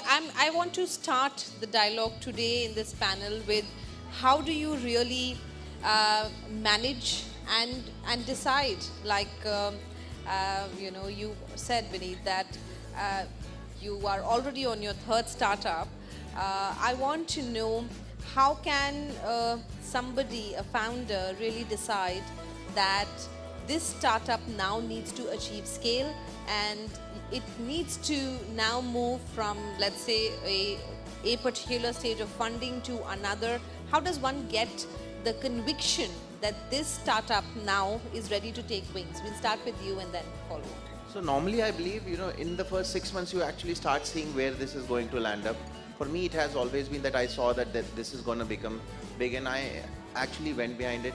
I want to start the dialogue today in this panel with how do you really manage and decide, like you said, Vineet, that uh, you are already on your third startup. I want to know how can somebody, a founder, really decide that this startup now needs to achieve scale and it needs to now move from, let's say, a particular stage of funding to another. How does one get the conviction that this startup now is ready to take wings? We'll start with you and then follow on. So normally I believe, in the first 6 months you actually start seeing where this is going to land up. For me, it has always been that I saw that this is going to become big, and I actually went behind it.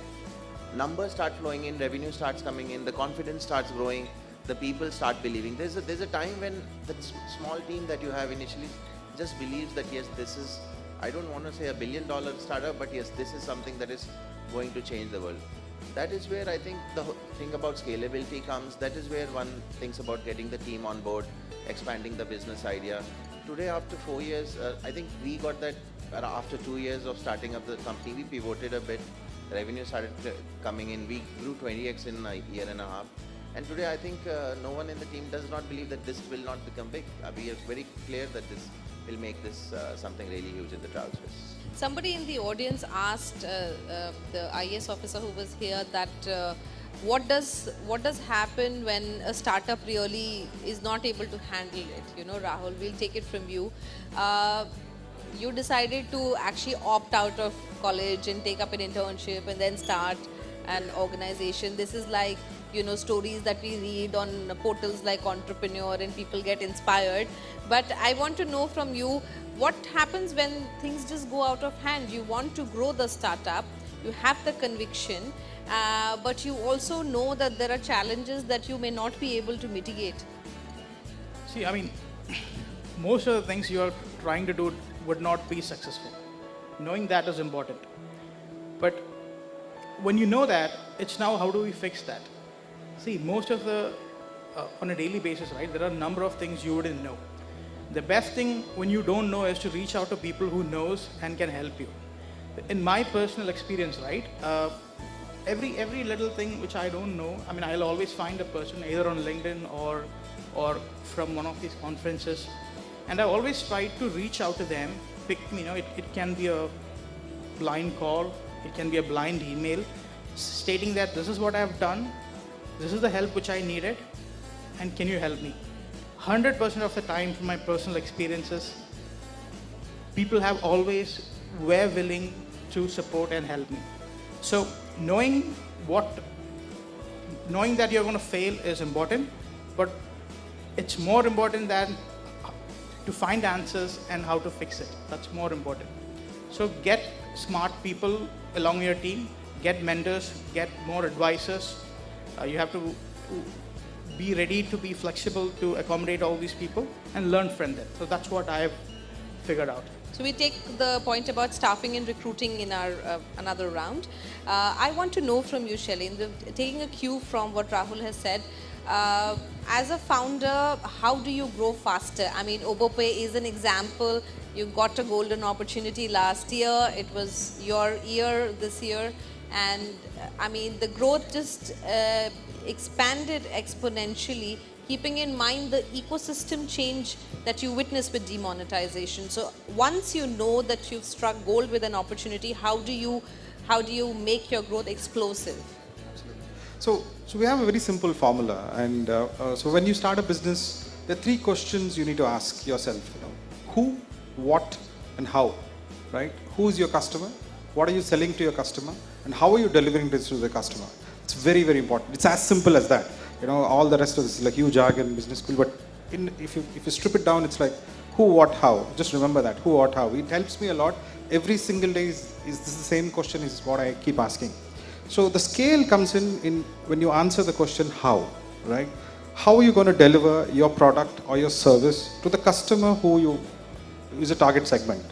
Numbers start flowing in, revenue starts coming in, the confidence starts growing, the people start believing. There's a time when that small team that you have initially just believes that yes, this is, I don't want to say $1 billion startup, but yes, this is something that is going to change the world. That is where I think the thing about scalability comes. That is where one thinks about getting the team on board, expanding the business idea. Today, after 4 years, I think we got that after 2 years of starting up the company, we pivoted a bit. Revenue started coming in. We grew 20x in a year and a half. And today, I think no one in the team does not believe that this will not become big. We are very clear that this will make this something really huge in the travel space. Somebody in the audience asked the IAS officer who was here that what does happen when a startup really is not able to handle it? Rahul, we'll take it from you. You decided to actually opt out of college and take up an internship and then start an organization. This is like, stories that we read on portals like Entrepreneur and people get inspired. But I want to know from you, what happens when things just go out of hand? You want to grow the startup, you have the conviction, but you also know that there are challenges that you may not be able to mitigate. See, most of the things you are trying to do would not be successful. Knowing that is important. But when you know that, it's now how do we fix that? See, most of on a daily basis, right, there are a number of things you wouldn't know. The best thing when you don't know is to reach out to people who knows and can help you. In my personal experience, right, every little thing which I don't know, I'll always find a person either on LinkedIn or from one of these conferences, and I always try to reach out to them. It can be a blind call, it can be a blind email, stating that this is what I've done, this is the help which I needed, and can you help me? 100% of the time, from my personal experiences, people have always were willing to support and help me. So knowing that you're going to fail is important, but it's more important than to find answers and how to fix it. That's more important. So get smart people along your team, get mentors, get more advisors. You have to be ready to be flexible to accommodate all these people and learn from them. So that's what I've figured out. So we take the point about staffing and recruiting in our another round. I want to know from you, Shailendra, taking a cue from what Rahul has said, as a founder, how do you grow faster? Obopay is an example. You got a golden opportunity last year. It was your year this year. And the growth just expanded exponentially, keeping in mind the ecosystem change that you witnessed with demonetization. So once you know that you've struck gold with an opportunity, how do you make your growth explosive? Absolutely. So we have a very simple formula, and so when you start a business, there are 3 questions you need to ask yourself. Who, what, and how, right? Who is your customer? What are you selling to your customer? And how are you delivering this to the customer? It's very, very important. It's as simple as that. All the rest of this is like huge jargon, business school, but if you strip it down, it's like who, what, how. Just remember that, who, what, how. It helps me a lot. Every single day is this the same question is what I keep asking. So the scale comes in when you answer the question how, right? How are you going to deliver your product or your service to the customer who is a target segment?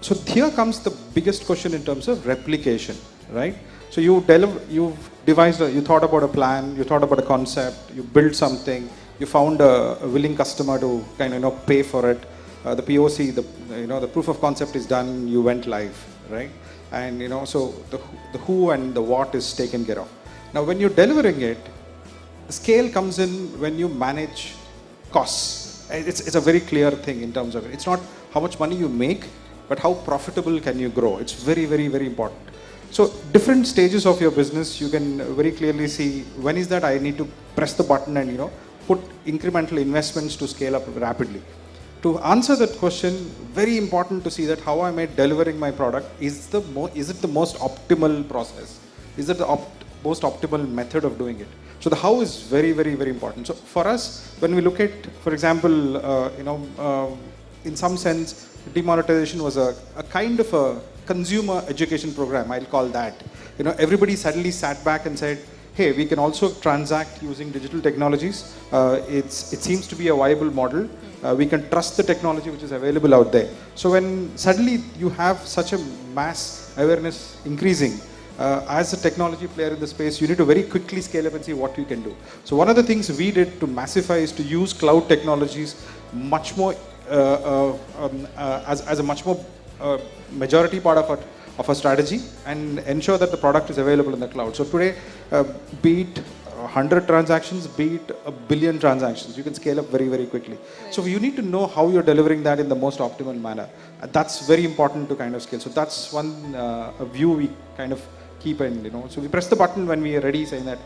So here comes the biggest question in terms of replication, right? So you thought about a plan, you thought about a concept, you built something, you found a willing customer to kind of pay for it. The POC, the proof of concept is done. You went live, right? And so the who and the what is taken care of. Now, when you're delivering it, the scale comes in when you manage costs. It's a very clear thing in terms of it. It's not how much money you make, but how profitable can you grow. It's very, very, very important. So different stages of your business, you can very clearly see when is that I need to press the button and put incremental investments to scale up rapidly. To answer that question, very important to see that how am I delivering my product is it the most optimal process? Is it the most optimal method of doing it? So the how is very, very, very important. So for us, when we look at, for example, in some sense, demonetization was a kind of a consumer education program, I'll call that. Everybody suddenly sat back and said, hey, we can also transact using digital technologies. It seems to be a viable model. We can trust the technology which is available out there. So when suddenly you have such a mass awareness increasing, as a technology player in the space, you need to very quickly scale up and see what you can do. So one of the things we did to massify is to use cloud technologies much more as a much more majority part of our strategy and ensure that the product is available in the cloud. So today, be it 100 transactions, be it a billion transactions, you can scale up very, very quickly. Right. So you need to know how you're delivering that in the most optimal manner. That's very important to kind of scale. So that's one view we kind of keep, and so we press the button when we are ready, saying that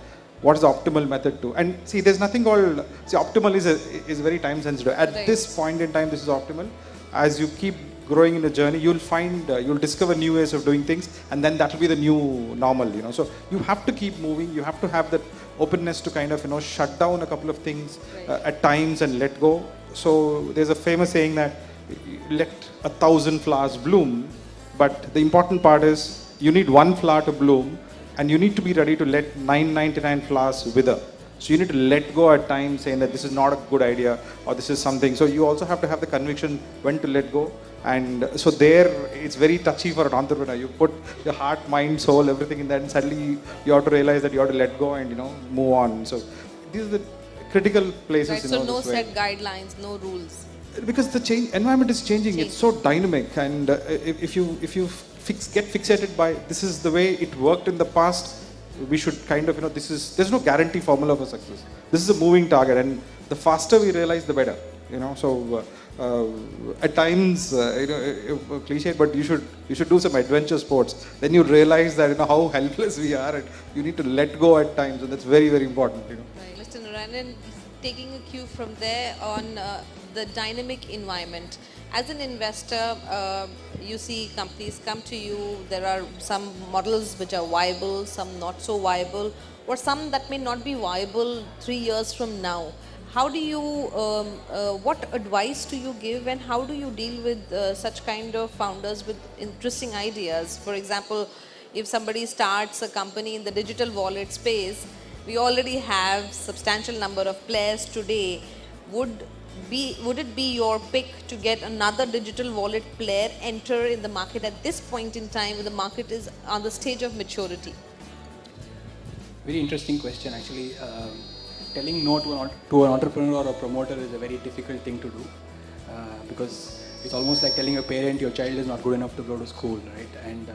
what is the optimal method to, and see, there's nothing called, see, optimal is very time sensitive. At right. This point in time, this is optimal. As you keep growing in the journey, you'll find, you'll discover new ways of doing things, and then that will be the new normal, So you have to keep moving. You have to have that openness to kind of, shut down a couple of things right. At times and let go. So there's a famous saying that let 1,000 flowers bloom, but the important part is you need one flower to bloom, and you need to be ready to let 999 flowers wither. So you need to let go at times, saying that this is not a good idea or this is something. So you also have to have the conviction when to let go. And so there, it's very touchy for an entrepreneur. You put your heart, mind, soul, everything in that, and suddenly you have to realize that you have to let go and move on. So these are the critical places. Right. So no set guidelines, no rules. Because the environment is changing. It's so dynamic, and if you get fixated by this is the way it worked in the past, we should kind of there's no guarantee formula for success. This is a moving target, and the faster we realize, the better. So at times cliche, but you should do some adventure sports. Then you realize that how helpless we are, and you need to let go at times, and that's very, very important. Right. Mr. Narayanan, taking a cue from there on the dynamic environment. As an investor, you see companies come to you. There are some models which are viable, some not so viable, or some that may not be viable 3 years from now. How do you, what advice do you give, and how do you deal with such kind of founders with interesting ideas? For example, if somebody starts a company in the digital wallet space, we already have substantial number of players today. Would it be your pick to get another digital wallet player enter in the market at this point in time when the market is on the stage of maturity? Very interesting question, actually. Telling no to an entrepreneur or a promoter is a very difficult thing to do because it's almost like telling a parent your child is not good enough to go to school, right? And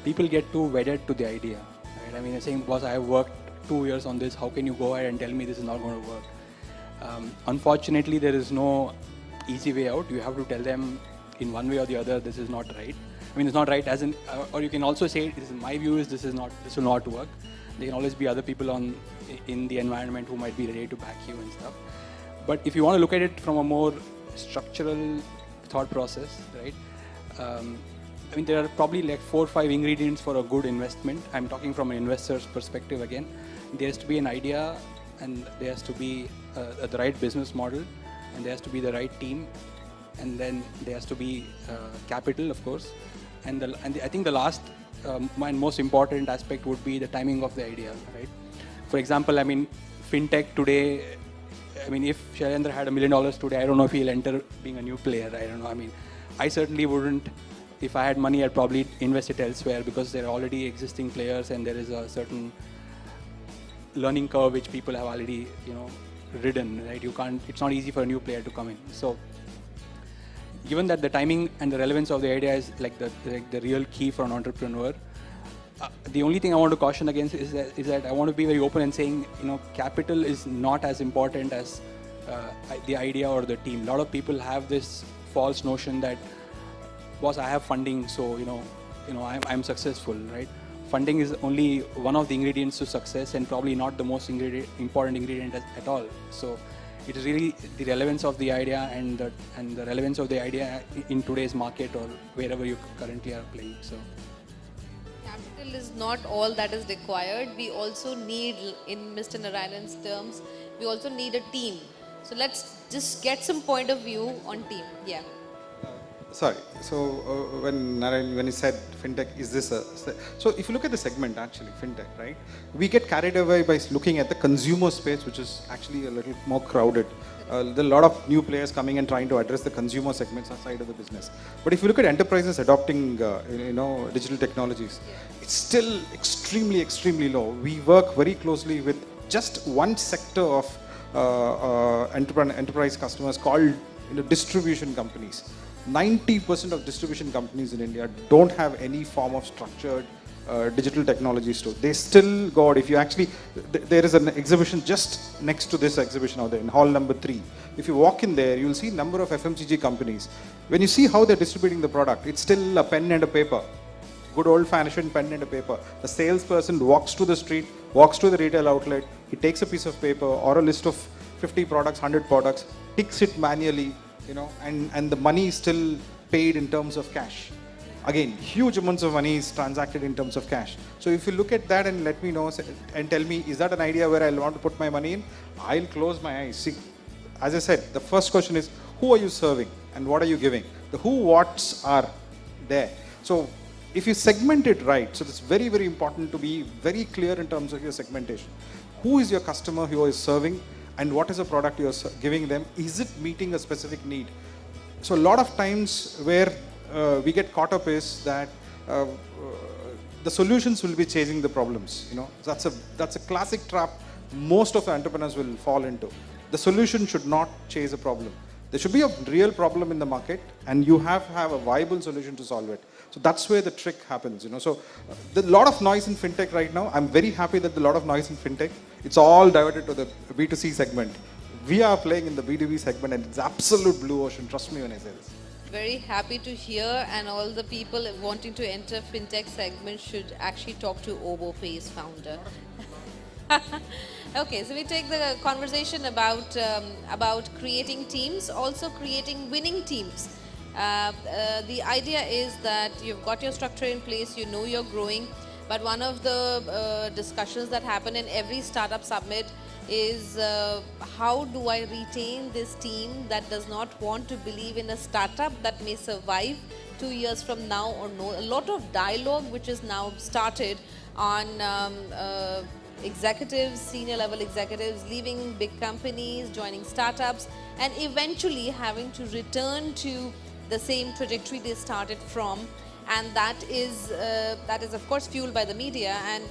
people get too wedded to the idea, right? I mean, they're saying, boss, I have worked 2 years on this. How can you go ahead and tell me this is not going to work? Unfortunately, there is no easy way out. You have to tell them in one way or the other, this is not right. I mean, it's not right as in, or you can also say, this is my view is this will not work. There can always be other people in the environment who might be ready to back you and stuff. But if you want to look at it from a more structural thought process, right? I mean, there are probably like 4 or 5 ingredients for a good investment. I'm talking from an investor's perspective again. There has to be an idea, and there has to be the right business model, and there has to be the right team, and then there has to be capital, of course. And I think the last and most important aspect would be the timing of the idea, right? For example, I mean, fintech today, I mean, if Shailendra had $1 million today, I don't know if he'll enter being a new player. I don't know. I mean, I certainly wouldn't. If I had money, I'd probably invest it elsewhere because there are already existing players and there is a certain learning curve which people have already, ridden, right? You can't. It's not easy for a new player to come in. So, given that the timing and the relevance of the idea is like the real key for an entrepreneur, the only thing I want to caution against is that I want to be very open and saying, capital is not as important as the idea or the team. A lot of people have this false notion that, boss, I have funding, so I'm successful, right? Funding is only one of the ingredients to success, and probably not the most important ingredient at all. So it is really the relevance of the idea and the relevance of the idea in today's market or wherever you currently are playing. So Capital is not all that is required. We also need, in Mr. Narayanan's terms, we also need a team. So let's just get some point of view on team. Yeah. Sorry. So when Narayan, when he said fintech, is this a... So if you look at the segment, actually, fintech, right? We get carried away by looking at the consumer space, which is actually a little more crowded. There are a lot of new players coming and trying to address the consumer segments side of the business. But if you look at enterprises adopting, digital technologies, it's still extremely, extremely low. We work very closely with just one sector of enterprise customers called distribution companies. 90% of distribution companies in India don't have any form of structured digital technology store. They still got, if you actually, there is an exhibition just next to this exhibition out there in hall number 3. If you walk in there, you'll see a number of FMCG companies. When you see how they're distributing the product, it's still a pen and a paper. Good old fashioned pen and a paper. The salesperson walks to the street, walks to the retail outlet, he takes a piece of paper or a list of 50 products, 100 products, ticks it manually, and the money is still paid in terms of cash. Again, huge amounts of money is transacted in terms of cash. So if you look at that and let me know and tell me, is that an idea where I'll want to put my money in? I'll close my eyes. See, as I said, the first question is, who are you serving and what are you giving? The who, whats are there. So if you segment it right, so it's very, very important to be very clear in terms of your segmentation. Who is your customer who is serving? And what is the product you're giving them? Is it meeting a specific need? So a lot of times where we get caught up is that the solutions will be chasing the problems. That's a classic trap most of the entrepreneurs will fall into. The solution should not chase a problem. There should be a real problem in the market, and you have to have a viable solution to solve it. So that's where the trick happens. So there's a lot of noise in fintech right now. I'm very happy that there's a lot of noise in fintech. It's all diverted to the B2C segment. We are playing in the B2B segment, and it's absolute blue ocean. Trust me when I say this. Very happy to hear, and all the people wanting to enter fintech segment should actually talk to OboPay's founder. Okay, so we take the conversation about creating teams, also creating winning teams. The idea is that you've got your structure in place, you're growing, but one of the discussions that happen in every startup summit is how do I retain this team that does not want to believe in a startup that may survive 2 years from now or no. A lot of dialogue which is now started on executives, senior level executives leaving big companies, joining startups, and eventually having to return to the same trajectory they started from, and that is of course fueled by the media. And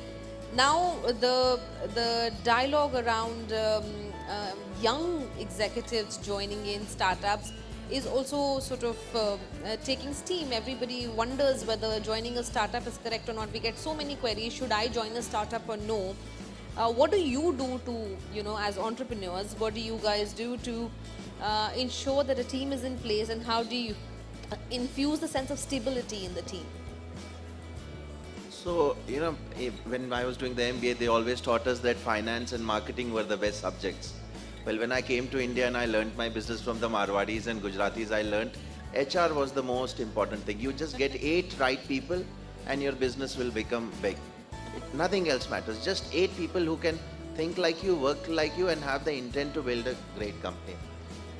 now the dialogue around young executives joining in startups is also sort of taking steam. Everybody wonders whether joining a startup is correct or not. We get so many queries, should I join a startup or no? What do you do to, as entrepreneurs, what do you guys do to ensure that a team is in place, and how do you infuse the sense of stability in the team? So, when I was doing the MBA, they always taught us that finance and marketing were the best subjects. Well, when I came to India and I learned my business from the Marwadis and Gujaratis, I learned HR was the most important thing. You just get 8 right people and your business will become big. Nothing else matters. Just 8 people who can think like you, work like you, and have the intent to build a great company.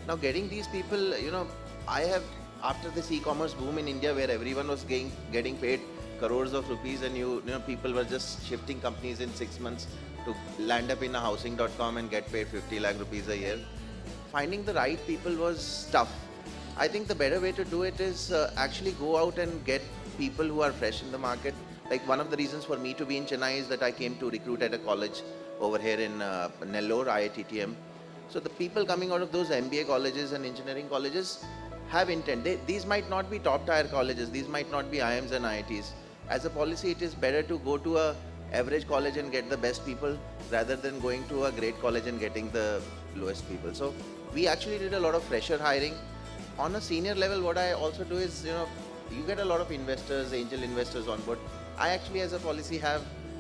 Now, getting these people, I have, after this e-commerce boom in India where everyone was getting paid crores of rupees, and people were just shifting companies in 6 months to land up in a housing.com and get paid 50 lakh rupees a year. Finding the right people was tough. I think the better way to do it is actually go out and get people who are fresh in the market. Like, one of the reasons for me to be in Chennai is that I came to recruit at a college over here in Nellore, IITTM. So the people coming out of those MBA colleges and engineering colleges have intent. These might not be top tier colleges. These might not be IIMs and IITs. As a policy, it is better to go to a average college and get the best people rather than going to a great college and getting the lowest people. So we actually did a lot of fresher hiring. On a senior level, what I also do is, you get a lot of investors, angel investors on board. I actually, as a policy,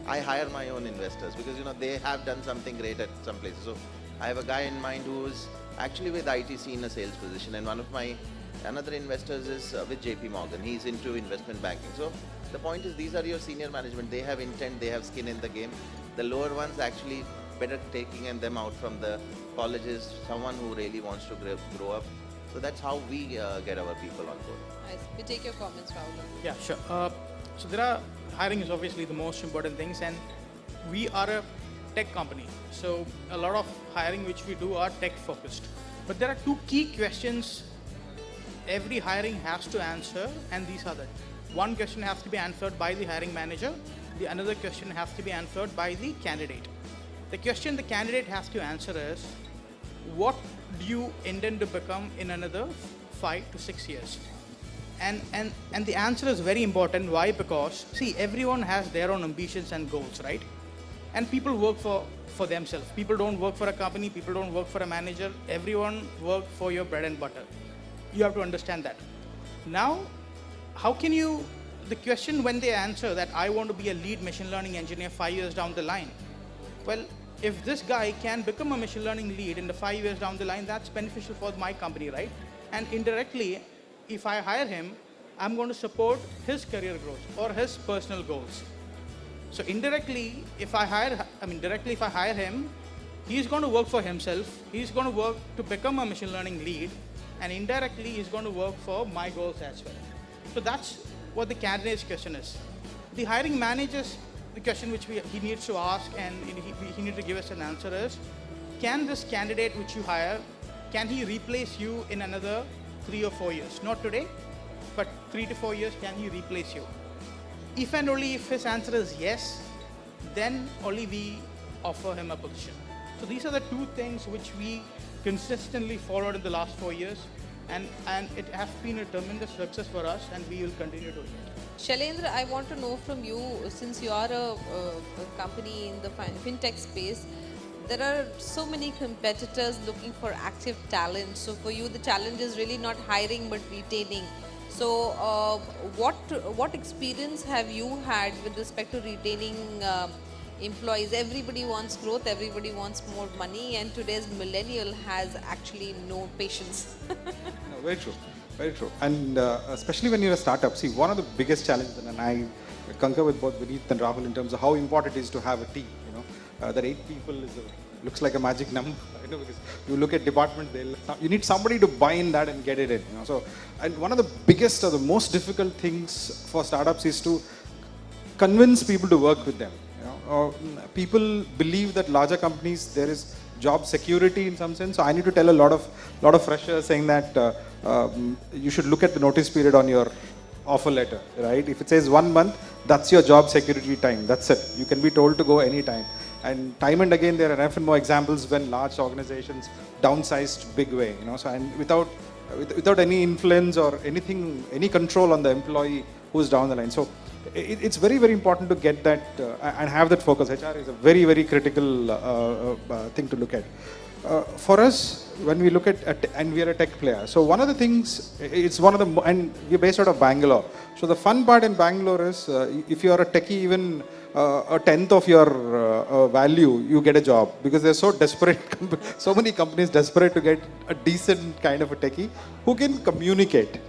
I hire my own investors because, they have done something great at some places. So I have a guy in mind who's actually with ITC in a sales position, and one of my another investors is with JP Morgan. He's into investment banking. So the point is, these are your senior management. They have intent, they have skin in the game. The lower ones actually better taking them out from the colleges, someone who really wants to grow up. So that's how we get our people on board. Nice. We take your comments, Rahul. Yeah, sure. So hiring is obviously the most important things, and we are a tech company. So a lot of hiring which we do are tech focused. But there are two key questions every hiring has to answer, and these are the one question has to be answered by the hiring manager. The another question has to be answered by the candidate. The question the candidate has to answer is, what do you intend to become in another 5 to 6 years? And the answer is very important. Why? Because see, everyone has their own ambitions and goals, right? And people work for themselves. People don't work for a company. People don't work for a manager. Everyone work for your bread and butter. You have to understand that. Now, how can you, the question when they answer that I want to be a lead machine learning engineer 5 years down the line. Well, if this guy can become a machine learning lead in the 5 years down the line, that's beneficial for my company, right? And indirectly, if I hire him, I'm going to support his career growth or his personal goals. So indirectly, directly if I hire him, he's going to work for himself. He's going to work to become a machine learning lead, and indirectly he's going to work for my goals as well. So that's what the candidate's question is. The hiring manager's the question which he needs to ask, and he needs to give us an answer is, can this candidate which you hire, can he replace you in another 3 or 4 years? Not today, but 3 to 4 years, can he replace you? If and only if his answer is yes, then only we offer him a position. So these are the two things which we consistently followed in the last 4 years, and it has been a tremendous success for us, and we will continue doing it. Shailendra, I want to know from you, since you are a company in the fintech space, there are so many competitors looking for active talent. So for you, the challenge is really not hiring but retaining. So what experience have you had with respect to retaining employees? Everybody wants growth, everybody wants more money, and today's millennial has actually no patience. No, very true. Very true. And especially when you're a startup, see, one of the biggest challenges, and I concur with both Vineet and Rahul in terms of how important it is to have a team. That 8 people looks like a magic number. Because you look at departments, you need somebody to buy in that and get it in. So, and one of the biggest or the most difficult things for startups is to convince people to work with them. People believe that larger companies, there is job security in some sense. So I need to tell a lot of freshers saying that you should look at the notice period on your offer letter, right? If it says 1 month, that's your job security time. That's it. You can be told to go anytime. And time and again, there are enough and more examples when large organizations downsized big way. So and without any influence or anything, any control on the employee who's down the line. So it's very, very important to get that and have that focus. HR is a very, very critical thing to look at. For us, when we look at, and we are a tech player, so one of the things, and we're based out of Bangalore. So the fun part in Bangalore is, if you are a techie, even a tenth of your value, you get a job, because they're so desperate, so many companies desperate to get a decent kind of a techie who can communicate.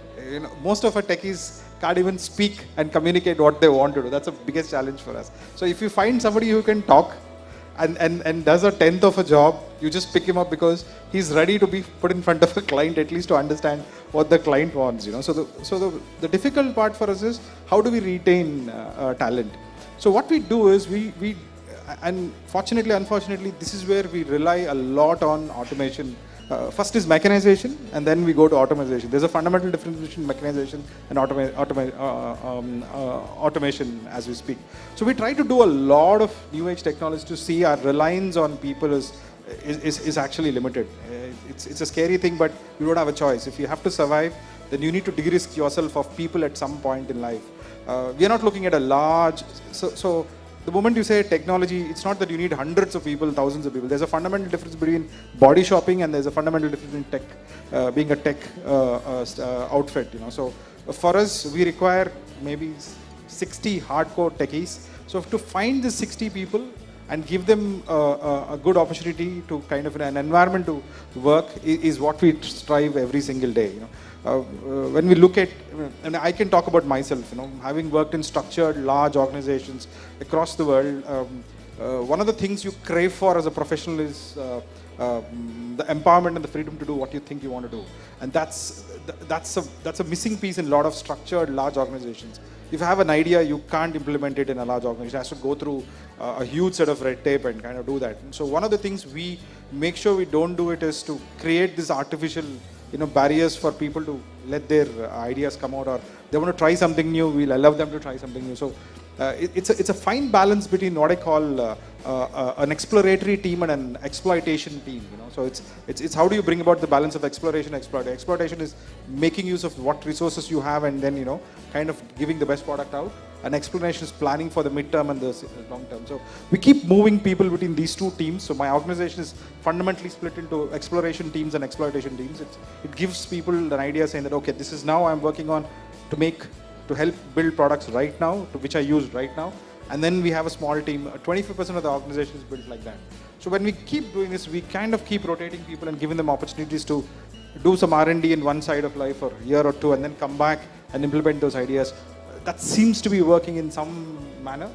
Most of our techies can't even speak and communicate what they want to do. That's the biggest challenge for us. So if you find somebody who can talk and does a tenth of a job, you just pick him up because he's ready to be put in front of a client, at least to understand what the client wants. So the difficult part for us is, how do we retain talent? So what we do is we and fortunately, unfortunately, this is where we rely a lot on automation. First is mechanization, and then we go to automation. There's a fundamental difference between mechanization and automation as we speak. So we try to do a lot of new age technology to see our reliance on people is is actually limited. It's a scary thing, but you don't have a choice. If you have to survive, then you need to de-risk yourself of people at some point in life. We are not looking at a large, so the moment you say technology, it's not that you need hundreds of people, thousands of people. There's a fundamental difference between body shopping and there's a fundamental difference in tech, being a tech outfit. So for us, we require maybe 60 hardcore techies. So to find the 60 people and give them a good opportunity to kind of an environment to work is what we strive every single day. When we look at, and I can talk about myself, having worked in structured, large organizations across the world, one of the things you crave for as a professional is the empowerment and the freedom to do what you think you want to do. And that's a missing piece in a lot of structured, large organizations. If you have an idea, you can't implement it in a large organization. It has to go through a huge set of red tape and kind of do that. And so one of the things we make sure we don't do it is to create this artificial barriers for people to let their ideas come out, or they want to try something new, we'll allow them to try something new. So it's a fine balance between what I call an exploratory team and an exploitation team. So it's how do you bring about the balance of exploration, exploitation. Exploitation is making use of what resources you have and then kind of giving the best product out. And explanation is planning for the midterm and the long term. So we keep moving people between these two teams. So my organization is fundamentally split into exploration teams and exploitation teams. It gives people an idea saying that, okay, this is now I'm working on to help build products right now, which I use right now. And then we have a small team. 25% of the organization is built like that. So when we keep doing this, we kind of keep rotating people and giving them opportunities to do some R&D in one side of life for a year or two and then come back and implement those ideas. That seems to be working in some manner,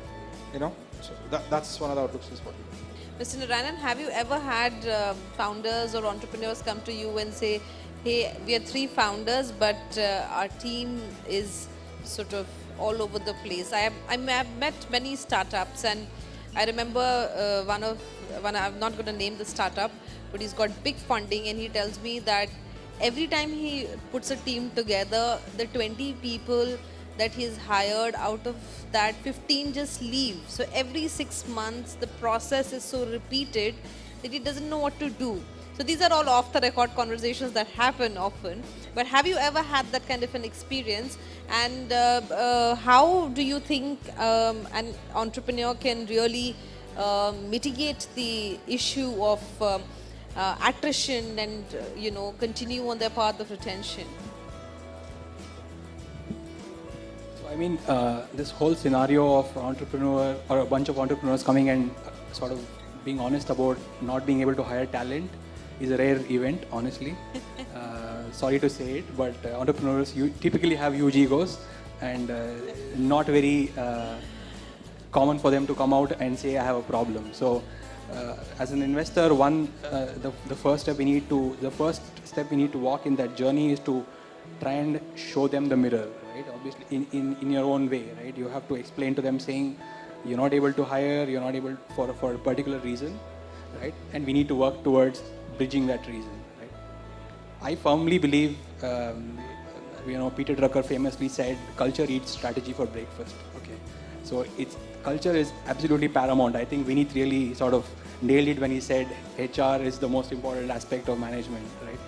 So that's one of the outlooks is what we do. Mr. Narayanan, have you ever had founders or entrepreneurs come to you and say, hey, we are 3 founders, but our team is sort of all over the place. I have met many startups, and I remember one, I'm not going to name the startup, but he's got big funding, and he tells me that every time he puts a team together, the 20 people that he's hired, out of that 15 just leave. So every 6 months the process is so repeated that he doesn't know what to do. So these are all off the record conversations that happen often. But have you ever had that kind of an experience? And how do you think an entrepreneur can really mitigate the issue of attrition and continue on their path of retention? I mean, this whole scenario of entrepreneur or a bunch of entrepreneurs coming and sort of being honest about not being able to hire talent is a rare event, honestly. Sorry to say it, but entrepreneurs typically have huge egos and not very common for them to come out and say, I have a problem. So as an investor, the first step we need to walk in that journey is to try and show them the mirror, right? Obviously, in your own way, right? You have to explain to them saying, you're not able to hire, you're not able for a particular reason, right? And we need to work towards bridging that reason, right? I firmly believe, Peter Drucker famously said, culture eats strategy for breakfast, okay? So culture is absolutely paramount. I think Vineet really sort of nailed it when he said HR is the most important aspect of management, right?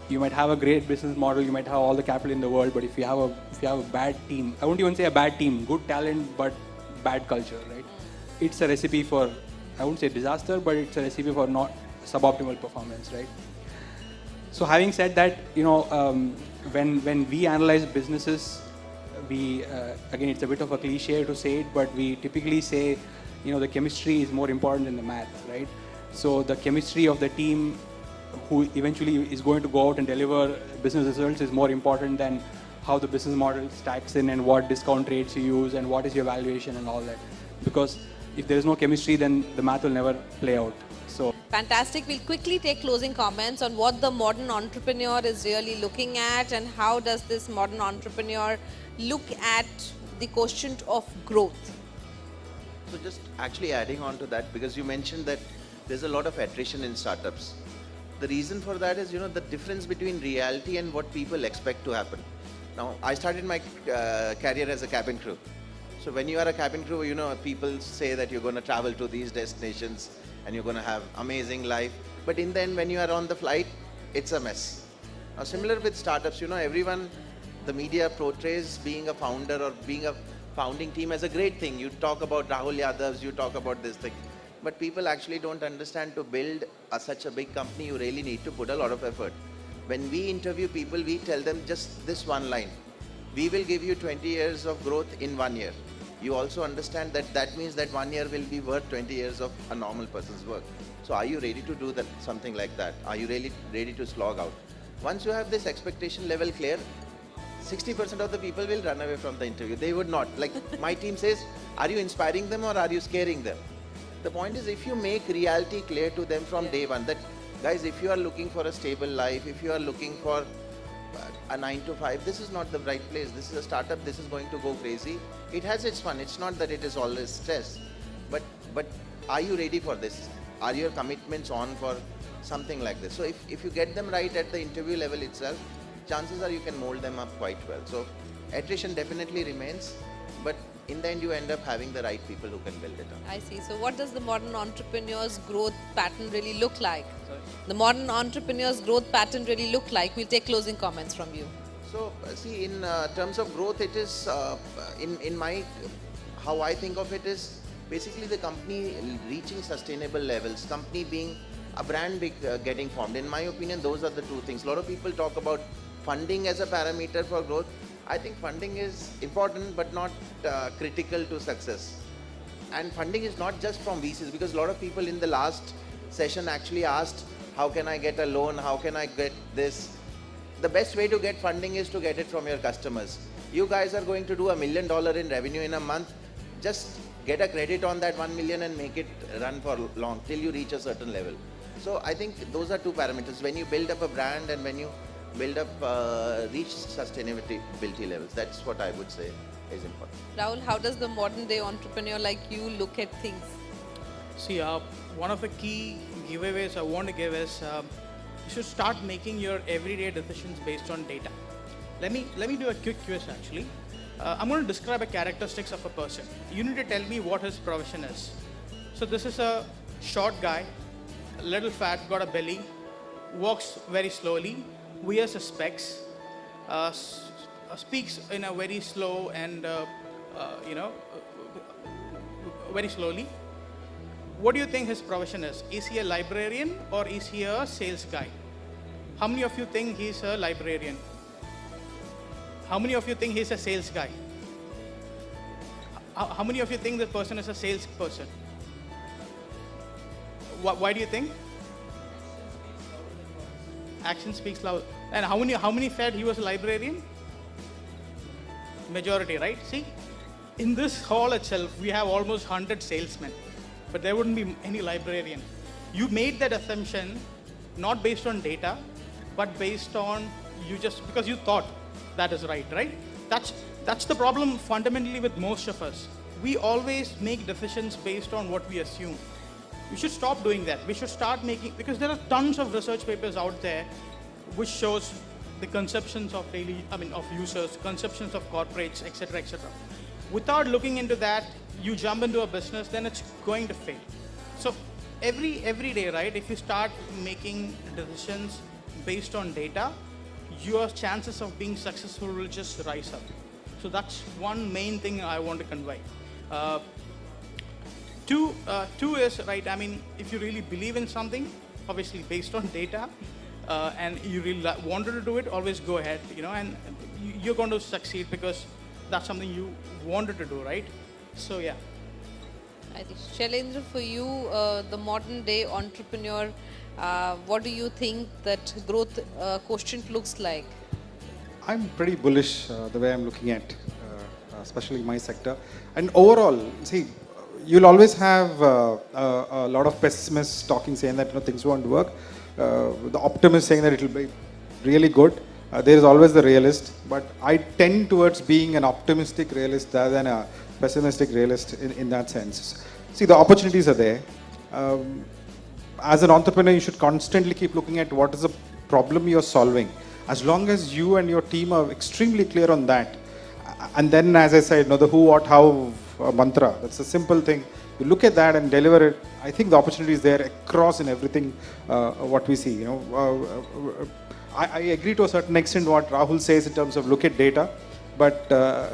You might have a great business model, you might have all the capital in the world, but if you have a bad team, I won't even say a bad team, good talent, but bad culture, right? It's a recipe for, I wouldn't say disaster, but it's a recipe for not suboptimal performance, right? So having said that, when we analyze businesses, we, again, it's a bit of a cliche to say it, but we typically say, the chemistry is more important than the math, right? So the chemistry of the team who eventually is going to go out and deliver business results is more important than how the business model stacks in and what discount rates you use and what is your valuation and all that. Because if there is no chemistry, then the math will never play out. So fantastic. We'll quickly take closing comments on what the modern entrepreneur is really looking at and how does this modern entrepreneur look at the quotient of growth. So just actually adding on to that, because you mentioned that there's a lot of attrition in startups. The reason for that is, the difference between reality and what people expect to happen. Now, I started my career as a cabin crew. So when you are a cabin crew, people say that you're going to travel to these destinations and you're going to have amazing life. But in the end, when you are on the flight, it's a mess. Now, similar with startups, everyone, the media portrays being a founder or being a founding team as a great thing. You talk about Rahul Yadavs, you talk about this thing. But people actually don't understand to build such a big company, you really need to put a lot of effort. When we interview people, we tell them just this one line. We will give you 20 years of growth in 1 year. You also understand that that means that 1 year will be worth 20 years of a normal person's work. So are you ready to do that, something like that? Are you really ready to slog out? Once you have this expectation level clear, 60% of the people will run away from the interview. They would not. Like my team says, are you inspiring them or are you scaring them? The point is, if you make reality clear to them from day one, that guys, if you are looking for a stable life, if you are looking for a 9 to 5, this is not the right place. This is a startup. This is going to go crazy. It has its fun. It's not that it is always stress. But are you ready for this? Are your commitments on for something like this? So if you get them right at the interview level itself, chances are you can mold them up quite well. So attrition definitely remains, but in the end you end up having the right people who can build it up. I see. So what does the modern entrepreneur's growth pattern really look like? Sorry? The modern entrepreneur's growth pattern really look like? We'll take closing comments from you. So see, in terms of growth, it is, in my, how I think of it is, basically the company reaching sustainable levels, company being a brand getting formed. In my opinion, those are the two things. A lot of people talk about funding as a parameter for growth. I think funding is important but not critical to success. And funding is not just from VCs, because a lot of people in the last session actually asked, how can I get a loan? How can I get this? The best way to get funding is to get it from your customers. You guys are going to do $1 million in revenue in a month. Just get a credit on that 1 million and make it run for long till you reach a certain level. So I think those are two parameters. When you build up a brand and when you build up, reach sustainability levels, that's what I would say is important. Rahul, how does the modern day entrepreneur like you look at things? See, one of the key giveaways I want to give is you should start making your everyday decisions based on data. Let me do a quick quiz actually. I'm going to describe a characteristics of a person. You need to tell me what his profession is. So this is a short guy, a little fat, got a belly, walks very slowly, wears a specs, speaks in a very slow and very slowly. What do you think his profession is? Is he a librarian or is he a sales guy? How many of you think he's a librarian? How many of you think he's a sales guy? How many of you think the person is a sales person? Why do you think? Action speaks loud. And how many said he was a librarian? Majority, right? See, in this hall itself, we have almost 100 salesmen, but there wouldn't be any librarian. You made that assumption not based on data, but based on because you thought that is right? That's the problem fundamentally with most of us. We always make decisions based on what we assume. We should stop doing that. We should start making, because there are tons of research papers out there which shows the conceptions of of users, conceptions of corporates, etc., etc. Without looking into that, you jump into a business, then it's going to fail. So every day, right, if you start making decisions based on data, your chances of being successful will just rise up. So that's one main thing I want to convey. Two is, right, if you really believe in something, obviously based on data, and you really wanted to do it, always go ahead, and you're going to succeed because that's something you wanted to do, right? So yeah. I think, Shailendra, for you, the modern day entrepreneur, what do you think that growth quotient looks like? I'm pretty bullish the way I'm looking at, especially my sector. And overall, see, you'll always have a lot of pessimists saying that things won't work. The optimist saying that it will be really good. There is always the realist, but I tend towards being an optimistic realist rather than a pessimistic realist in that sense. See, the opportunities are there. As an entrepreneur, you should constantly keep looking at what is the problem you're solving. As long as you and your team are extremely clear on that, and then, as I said, the who, what, how mantra, that's a simple thing. you look at that and deliver it, I think the opportunity is there across in everything what we see. I agree to a certain extent what Rahul says in terms of look at data, but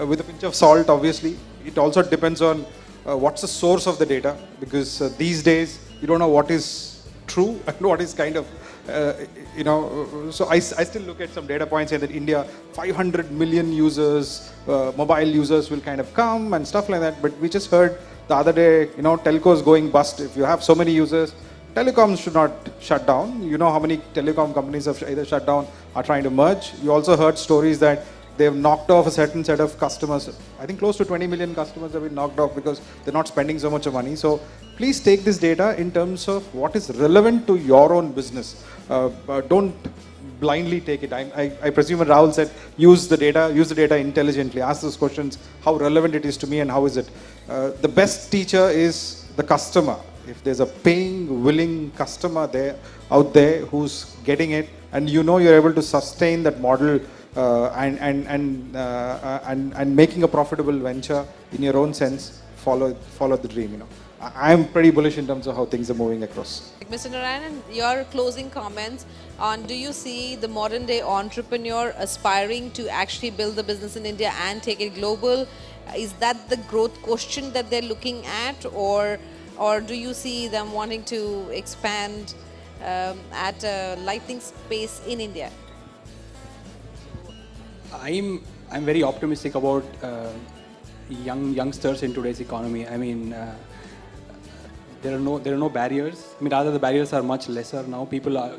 with a pinch of salt, obviously, it also depends on what's the source of the data, because these days you don't know what is true and what is kind of so I still look at some data points saying that India 500 million users, mobile users will kind of come and stuff like that, but we just heard the other day, telcos going bust. If you have so many users, telecoms should not shut down. You know how many telecom companies have either shut down or trying to merge. You also heard stories that they've knocked off a certain set of customers. I think close to 20 million customers have been knocked off because they're not spending so much of money. So please take this data in terms of what is relevant to your own business. Don't blindly take it. I presume when Rahul said use the data intelligently. Ask those questions, how relevant it is to me and how is it. The best teacher is the customer. If there's a paying, willing customer out there who's getting it, and you're able to sustain that model and making a profitable venture in your own sense, follow the dream. I'm pretty bullish in terms of how things are moving across. Mr. Narayanan, your closing comments on, do you see the modern day entrepreneur aspiring to actually build the business in India and take it global? Is that the growth quotient that they're looking at, or do you see them wanting to expand at a lightning pace in India? I'm very optimistic about youngsters in today's economy. I mean, there are no barriers. I mean, rather the barriers are much lesser now.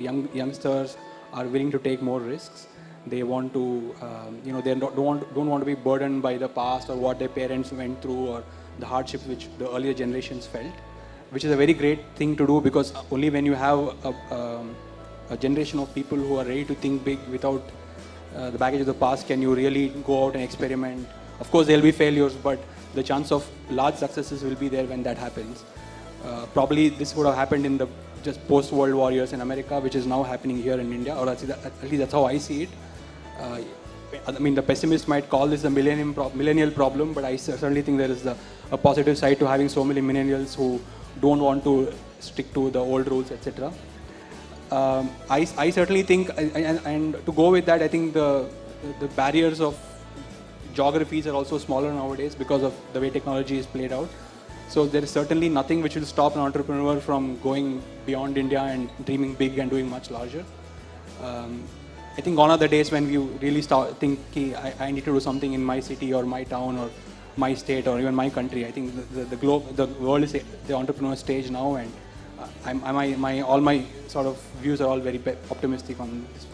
Youngsters are willing to take more risks. They want to, they don't want to be burdened by the past or what their parents went through or the hardships which the earlier generations felt, which is a very great thing to do, because only when you have a generation of people who are ready to think big without the baggage of the past can you really go out and experiment. Of course, there will be failures, but the chance of large successes will be there when that happens. Probably this would have happened in the just post-World War years in America, which is now happening here in India, or at least that's how I see it. I mean, the pessimists might call this a millennial problem, but I certainly think there is a positive side to having so many millennials who don't want to stick to the old rules, etc. I certainly think, and to go with that, I think the barriers of geographies are also smaller nowadays because of the way technology is played out. So there is certainly nothing which will stop an entrepreneur from going beyond India and dreaming big and doing much larger. I think gone are the days when you really start thinking, I need to do something in my city or my town or my state or even my country. I think the world is the entrepreneur stage now, and all my sort of views are all very optimistic on this.